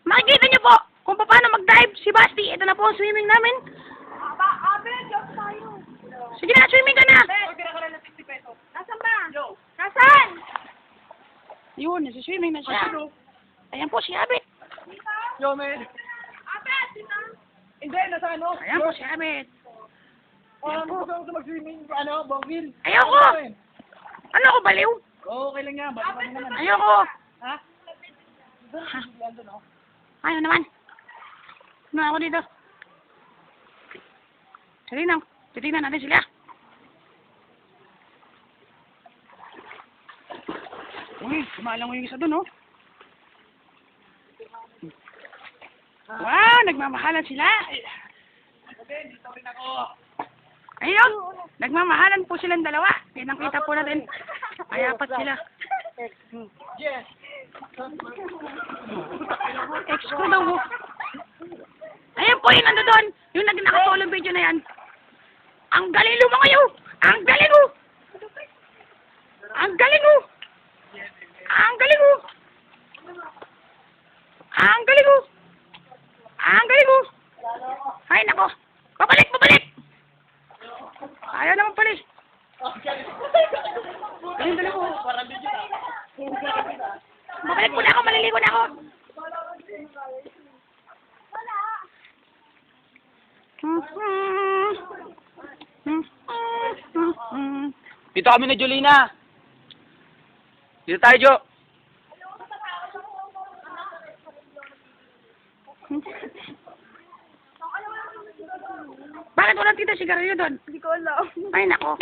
Makikita niyo po kung paano mag-dive si Basti. Ito na po ang swimming namin. Sige na, swimming ka na. Nasaan ba? Nasaan? Yun, nasi-swimming na siya. Ayan po si Abit. Yo, man. Abet, Hindi, nasa ano? Ayan po si Abit. Gusto ko mag-swimming, bongil. Ayoko. Ano ko, baliw? Oo, okay lang yan. Basta pa naman. Ayoko. Ha? Ayaw naman. Ano ako dito? Sige na. Titignan natin sila. Uy, sumalang mo yung isa dun, oh. Wow, nagmamahalan sila. Dito rin ako. Ayun, nagmamahalan po silang dalawa. Yan ang kita po natin. Ay, apat sila. Yes. Ex ko daw. Ayun po, yun nando doon. Yung nakatulong video na yan. Ang galing lumangayo. Ang galing mo. Ang galing mo. Ang galing mo. Ang galing mo. Ang galing mo. Ay, nako. Babalik, babalik. Ayaw naman pala eh. Dali ko. Babalik muna ako, maliligo na ako. Dito kami na Julina. Dito tayo, Jo. Bakit walang tita sigarilyo doon? Hindi ko alam. Ay, nako.